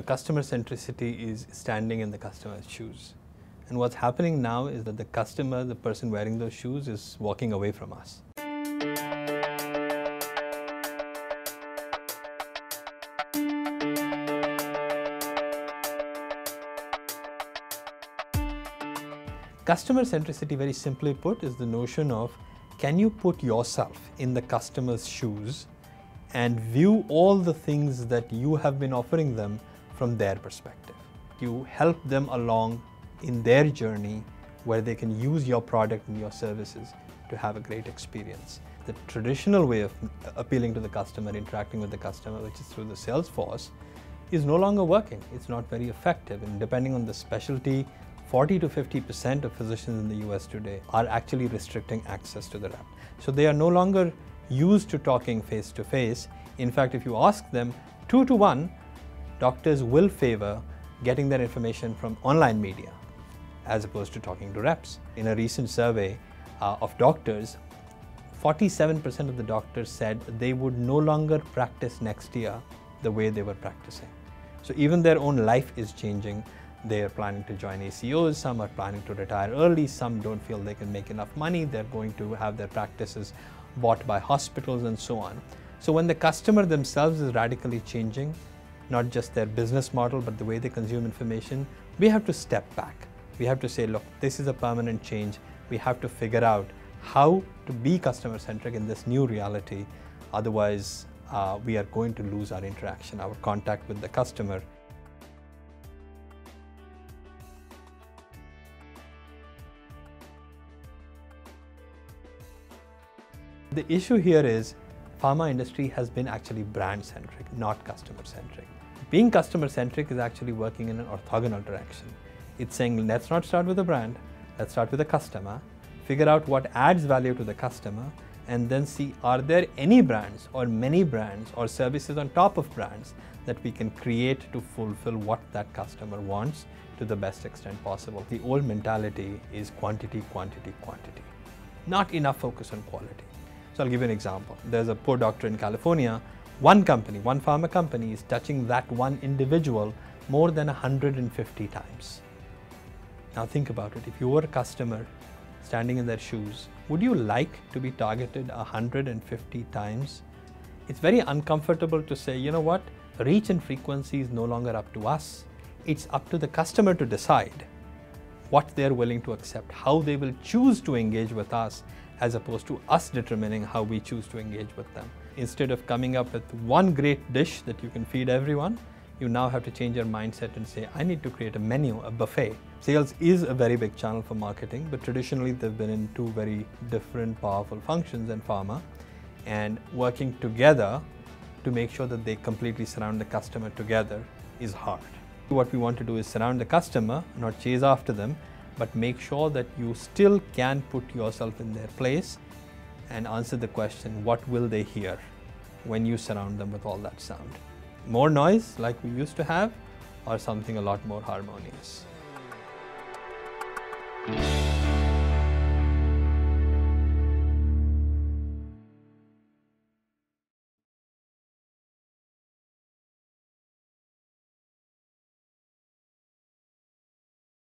Customer centricity is standing in the customer's shoes. And what's happening now is that the customer, the person wearing those shoes, is walking away from us. Customer centricity, very simply put, is the notion of, can you put yourself in the customer's shoes and view all the things that you have been offering them from their perspective. You help them along in their journey where they can use your product and your services to have a great experience. The traditional way of appealing to the customer, interacting with the customer, which is through the sales force, is no longer working. It's not very effective, and depending on the specialty, 40 to 50% of physicians in the US today are actually restricting access to the rep. So they are no longer used to talking face to face. In fact, if you ask them, 2 to 1, doctors will favor getting their information from online media as opposed to talking to reps. In a recent survey of doctors, 47% of the doctors said they would no longer practice next year the way they were practicing. So even their own life is changing. They are planning to join ACOs, some are planning to retire early, some don't feel they can make enough money, they're going to have their practices bought by hospitals and so on. So when the customer themselves is radically changing, not just their business model, but the way they consume information, we have to step back. We have to say, look, this is a permanent change. We have to figure out how to be customer-centric in this new reality. Otherwise, we are going to lose our interaction, our contact with the customer. The issue here is pharma industry has been actually brand-centric, not customer-centric. Being customer-centric is actually working in an orthogonal direction. It's saying, let's not start with a brand, let's start with a customer, figure out what adds value to the customer, and then see, are there any brands or many brands or services on top of brands that we can create to fulfill what that customer wants to the best extent possible. The old mentality is quantity, quantity, quantity. Not enough focus on quality. So I'll give you an example. There's a poor doctor in California. One company, one pharma company is touching that one individual more than 150 times. Now think about it. If you were a customer standing in their shoes, would you like to be targeted 150 times? It's very uncomfortable to say, you know what, reach and frequency is no longer up to us. It's up to the customer to decide what they're willing to accept, how they will choose to engage with us, as opposed to us determining how we choose to engage with them. Instead of coming up with one great dish that you can feed everyone, you now have to change your mindset and say, I need to create a menu, a buffet. Sales is a very big channel for marketing, but traditionally they've been in two very different, powerful functions in pharma, and working together to make sure that they completely surround the customer together is hard. What we want to do is surround the customer, not chase after them, but make sure that you still can put yourself in their place and answer the question, what will they hear when you surround them with all that sound? More noise like we used to have, or something a lot more harmonious?